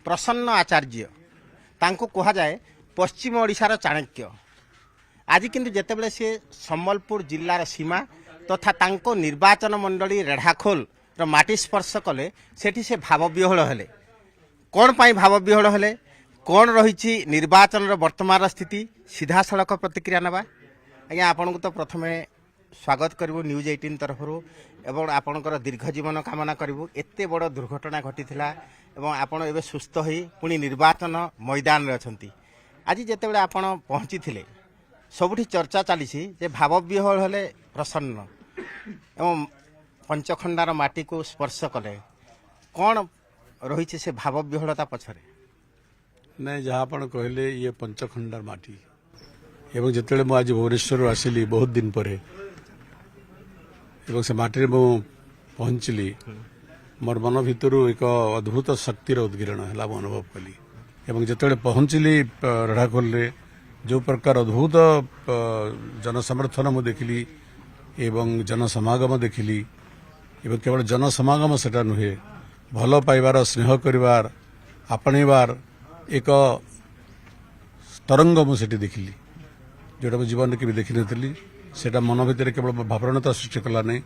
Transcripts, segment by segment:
प्रसन्न आचार्य तांको कहा जाए पश्चिम ओडिशार चाणक्य। आज किंतु जेतेबेले से सम्बलपुर जिल्लार सीमा तथा तांको निर्वाचन मंडली रेढ़ाखोल माटी स्पर्श कले सेठी से भाव विह्वल हेले। कौन पाई भाव विह्वल हेले, कौन रही निर्वाचन वर्तमान स्थिति, सीधा सड़क प्रतिक्रिया नवा। आज्ञा आपन को तो प्रथमे स्वागत करूँ न्यूज 18 तरफ एवं आपणकर दीर्घ जीवन कामना करूँ। एते बड़ दुर्घटना घटी एवं आपण एवं सुस्थ हो पुणी निर्वाचन मैदान में अच्छा। आज जितेबाला आपण पहुँची सबुठी चर्चा चली जे भाव विह्वल हेले प्रसन्न एवं पंचखंडार माटी को स्पर्श कले कौन रही से भाव विह्वलता पछरे नहीं जहाँ आप कहले ये पंचखंडार माटी एवं जिते मुझे आज भुवनेश्वर आसिली बहुत दिन पर एवं से माटी मु पहुँचली मोर मन भितर एक अद्भुत शक्तिर उद्गीरण है अनुभव कली एवं जिते पहुँचली रेढ़ाखोल जो प्रकार अद्भुत जनसमर्थन मु देखिली एवं जनसमागम देखिली एवं केवल जनसमागम सेटा नुहे भल पाइबार स्नेह करिवार आपणेबार एक तरंग मुझे देखिली जोटा मुझे जीवन के भी देखी नी सेटा मन भितर केवल भावनाता सृष्टि कला नहीं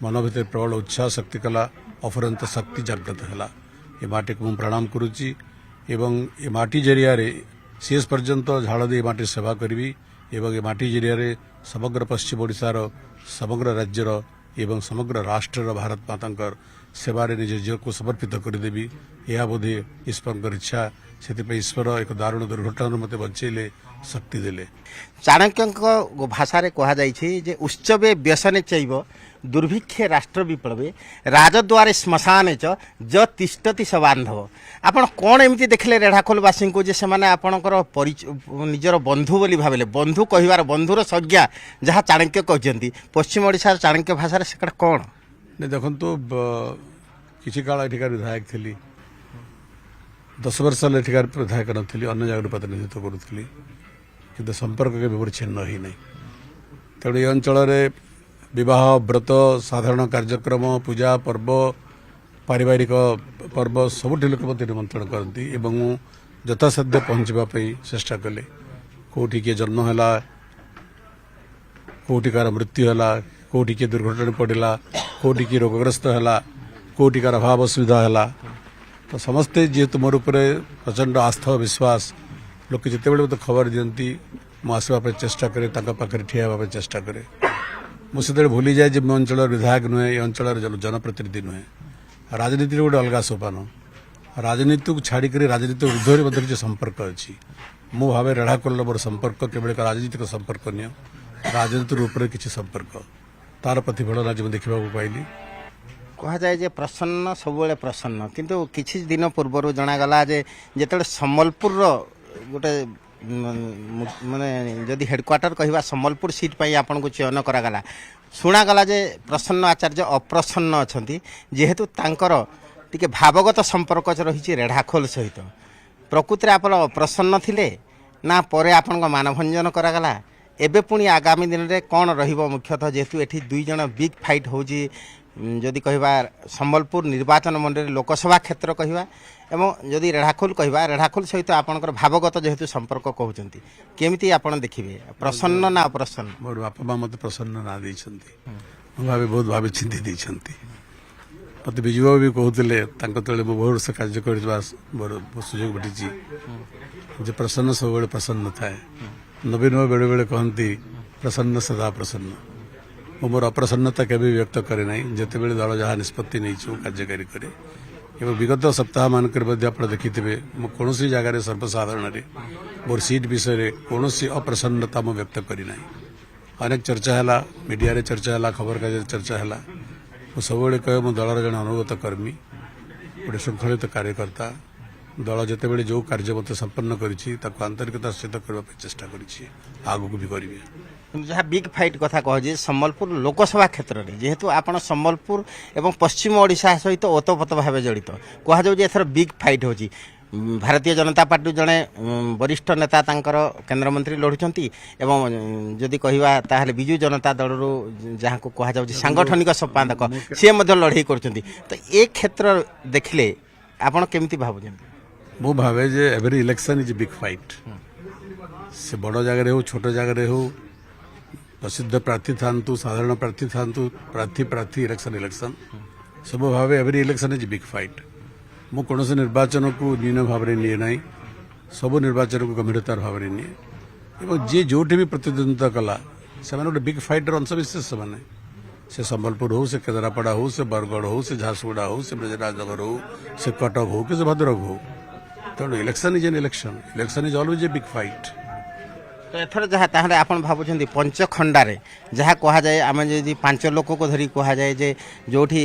मन भितर प्रबल उत्साह शक्ति कला अफुरंत शक्ति जागृत है। ये माटी को प्रणाम करुच्ची एवं ये माटी जरिया शेष पर्यंत झाड़ दे माटी सेवा करी एवं ये माटी जरिया समग्र पश्चिम ओडिशार समग्र राज्यर एवं समग्र राष्ट्र भारत माता सेवारे निज जीव को समर्पित करदेवी यह बोधे ईश्वर इच्छा से ईश्वर एक दारुण दुर्घटना मत बचेले शक्ति देले। चाणक्य भाषा कह जाए उत्सवे व्यसने चैव दुर्भिक्षे राष्ट्र विप्लवे राजद्वारे श्मशाने च तिष्ठति स बांधव। आपण कौन एमती देखले रेढ़ाखोलवासी को जे सेमाने आपणकर निजर बंधु बोली भाविले बंधु कहिबार बंधुर संज्ञा जहाँ चाणक्य कहते पश्चिम ओडिशा चाणक्य भाषा से कौन नहीं देखो तो किसी काल एठिकार विधायक थी 10 वर्ष एठिकार विधायक नी अन्य जगह प्रतिनिधित्व करुली कि संपर्क के छिन्न ही नहीं तेणु ये अंचल विवाह व्रत साधारण कार्यक्रम पूजा पर्व पारिवारिक पर्व सबुठ लोक मत निमंत्रण करती एवं यथासाध्य पहुँचापी चेष्टा कले कौटी किए जन्म है कौटिकार मृत्यु है कौटी किए दुर्घटना पड़ा कौटी किए रोगग्रस्त है कौटिकार अभाव असुविधा है तो समस्ते जेहेतु मोर उपर प्रचंड आस्था विश्वास लोक जिते मत खबर दिखती मुझे चेष्टा करे पाखे ठिया हाँ चेष्टा करे मुझे भूली जाए मो अंचल विधायक नुहे ये अंचल जनप्रतिनिधि नुहे राजनीति गोटे अलग सोपान राजनीति को छाड़िक राजनीति ऊर्ध्व किसी संपर्क अच्छी मु भावे रेढ़ाखोल मोर संपर्क केवल एक राजनीतिक संपर्क नुह राजनीति रूप किसी संपर्क तार प्रतिफलन आज देखा पाइली। कह जाए जे प्रसन्न सब प्रसन्न किंतु किछि दिन पूर्व जनागला जे जेते सम्बलपुर गोटे माने जदि हेडक्वार्टर कहवा सम्बलपुर सीट पर आपन को चयन करागला शुणागला जे प्रसन्न आचार्य अप्रसन्न अछंती जेहेतु तांकर टिके भावगत संपर्क रही रेढ़ाखोल सहित प्रकृति आप प्रसन्न थिले ना परे आपन को मानभंजन करागला एबे पुणी आगामी दिन में कौन रहिबो मुख्यतः जेहेतु एठी दुई जन बिग फाइट होजी जदि कहवा सम्बलपुर निर्वाचन मंडली लोकसभा क्षेत्र कहवा एवं जदि रेढ़ाखोल कहवा रेढ़ाखोल सहित आपनकर भावगत जेहेतु संपर्क कहते केमिति आपण देखिबे प्रसन्न ना अप्रसन्न। मोर बापा माँ मत प्रसन्न ना देइछंती भावे बहुत भावे चिंती देइछंती मत विजय भी कहते तले बहुत वर्ष कार्य कर सुजोग घटी प्रसन्न सब प्रसन्न थाए नवीन बेले बेले कहती प्रसन्न सदा प्रसन्न मोर अप्रसन्नता केवे व्यक्त करे ना जिते बड़े दल जहाँ निष्पत्ति नहीं कार्यकारी करे एवं विगत सप्ताह मानक देखिथे कौन जगार सर्वसाधारण मोर सीट विषय कौन अप्रसन्नता मु व्यक्त करना अनेक चर्चा है मीडिया चर्चा है खबर कागज चर्चा है सब कहे मो दलर जन अनुगत कर्मी गोटे श्रृंखलित कार्यकर्ता दल जिते बड़े जो कार्य मत संपन्न कर आंतरिकता सहित करने चेष्टा कर भी करेंगे। जहाँ बिग फाइट कथा कह सम्बलपुर लोकसभा क्षेत्र में जेहेतु आपन सम्बलपुर एवं पश्चिम ओडिशा सहित ओतप्रोत भाव जड़ित कहुँ एथर बिग फाइट हो भारतीय जनता पार्टी जड़े वरिष्ठ नेता तांकर केन्द्रमंत्री लड़ुंट एवं जदि कहवा ताहले विजु जनता दल जहाँ को कहुँ सांगठनिक संपादक सी लड़ाई कर तो ये क्षेत्र देखिले आपण केमती भावुं ମୁଁ ଭାବେ ଯେ every election is big fight ସେ ବଡ଼ ଜାଗାରେ ହଉ ଛୋଟ ଜାଗାରେ ହଉ ପ୍ରସିଦ୍ଧ ପ୍ରାର୍ଥୀ ଥାନ୍ତୁ ସାଧାରଣ ପ୍ରାର୍ଥୀ ଥାନ୍ତୁ ପ୍ରାର୍ଥୀ ଇଲେକ୍ସନ୍ ସବୁ ଭାବେ every election is big fight ମୁଁ କୌଣସି ନିର୍ବାଚନକୁ ନ୍ୟୁନ ଭାବରେ ନିଏ ନାହିଁ ସବୁ ନିର୍ବାଚନକୁ ଗମ୍ଭୀରତାର ଭାବରେ ନିଏ ଏବଂ ଯିଏ ଯୋଉଠି ବି ପ୍ରତିଦ୍ୱନ୍ଦିତା କଲା ସେମାନେ ଗୋଟେ ବିଗ୍ ଫାଇଟ୍ର ଅଂଶବିଶେଷ ସେମାନେ ସେ ସମ୍ବଲପୁର ହଉ ସେ କେନ୍ଦ୍ରାପଡ଼ା ହଉ ସେ ବରଗଡ଼ ହଉ ସେ ଝାରସୁଗୁଡ଼ା ହଉ ସେ ରାଜନଗର ହଉ ସେ କଟକ ହଉ କି ସେ ଭଦ୍ରକ ହଉ ତେଣୁ election is an election is always A big fight ତ ଏଥର ଯାହା ତାହେଲେ ଆପଣ ଭାବୁଛନ୍ତି ପଞ୍ଚଖଣ୍ଡାରେ ଯାହା କୁହାଯାଏ ଆମେ ଯଦି 5 ଲୋକକୁ ଧରି କୁହାଯାଏ ଯେ ଯୋଉଠି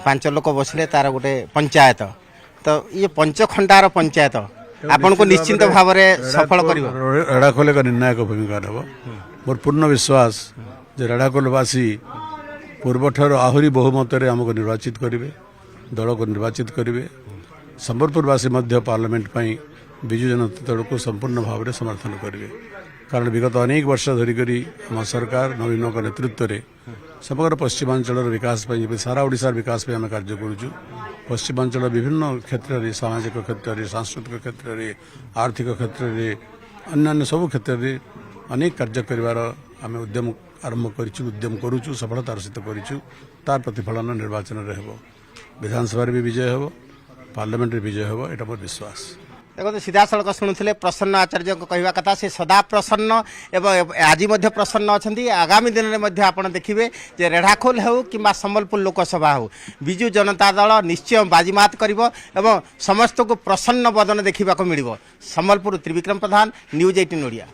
5 ଲୋକ ବସିଲେ ତାର ଗୋଟେ ପଞ୍ଚାୟତ ତ ଇଏ ପଞ୍ଚଖଣ୍ଡାର ପଞ୍ଚାୟତ ଆପଣଙ୍କୁ ନିଶ୍ଚିନ୍ତ ଭାବରେ ସଫଳ କରିବ ରେଢ଼ାଖୋଲ ଏକ ନିର୍ଣ୍ଣାୟକ ଭୂମିକା ନେବ ମୋର ପୂର୍ଣ୍ଣ ବିଶ୍ୱାସ ଯେ ରେଢ଼ାଖୋଲବାସୀ ପୂର୍ବଠାରୁ ଆହୁରି ବହୁମତରେ ଆମକୁ ନିର୍ବାଚିତ କରିବେ ଦଳକୁ ନିର୍ବାଚିତ କରିବେ ସମ୍ବଲପୁରବାସୀ ମଧ୍ୟ ପାର୍ଲାମେଣ୍ଟ ପାଇଁ ବିଜୁ ଜନତା ଦଳକୁ ସମ୍ପୂର୍ଣ୍ଣ ଭାବରେ ସମର୍ଥନ କରିବେ କାରଣ ବିଗତ ଅନେକ ବର୍ଷ ଧରିକରି ଆମ ସରକାର ନବୀନଙ୍କ ନେତୃତ୍ୱରେ ସମଗ୍ର ପଶ୍ଚିମାଞ୍ଚଳର ବିକାଶ ପାଇଁ ସାରା ଓଡ଼ିଶାର ବିକାଶ ପାଇଁ ଆମେ କାର୍ଯ୍ୟ କରୁଛୁ ପଶ୍ଚିମାଞ୍ଚଳ ବିଭିନ୍ନ କ୍ଷେତ୍ରରେ ସାମାଜିକ କ୍ଷେତ୍ରରେ ସାଂସ୍କୃତିକ କ୍ଷେତ୍ରରେ ଆର୍ଥିକ କ୍ଷେତ୍ରରେ ଅନ୍ୟାନ୍ୟ ସବୁ କ୍ଷେତ୍ରରେ ଅନେକ କାର୍ଯ୍ୟ କରିବାର ଆମେ ଆରମ୍ଭ କରିଛୁ ଉଦ୍ୟମ କରୁଛୁ ସଫଳତାର ସହିତ କରିଛୁ ତାର ପ୍ରତିଫଳନ ନିର୍ବାଚନରେ ହେବ ବିଧାନସଭାରେ ବି ବିଜୟ ହେବ ପାର୍ଲାମେଣ୍ଟରେ ବିଜୟ ହେବ ଏଇଟା ମୋର ବିଶ୍ୱାସ ଦେଖନ୍ତୁ ସିଧାସଳଖ ଶୁଣୁଥିଲେ ପ୍ରସନ୍ନ ଆଚାର୍ଯ୍ୟଙ୍କ କହିବା କଥା ସେ ସଦା ପ୍ରସନ୍ନ ଏବଂ ଆଜି ମଧ୍ୟ ପ୍ରସନ୍ନ ଅଛନ୍ତି ଆଗାମୀ ଦିନରେ ମଧ୍ୟ ଆପଣ ଦେଖିବେ ଯେ ରେଢ଼ାଖୋଲ ହେଉ କିମ୍ବା ସମ୍ବଲପୁର ଲୋକସଭା ହେଉ ବିଜୁ ଜନତା ଦଳ ନିଶ୍ଚୟ ବାଜିମାତ କରିବ ଏବଂ ସମସ୍ତଙ୍କୁ ପ୍ରସନ୍ନ ବଦନ ଦେଖିବାକୁ ମିଳିବ ସମ୍ବଲପୁର ତ୍ରିବିକ୍ରମ ପ୍ରଧାନ ନ୍ୟୁଜ୍ 18 ଓଡ଼ିଆ।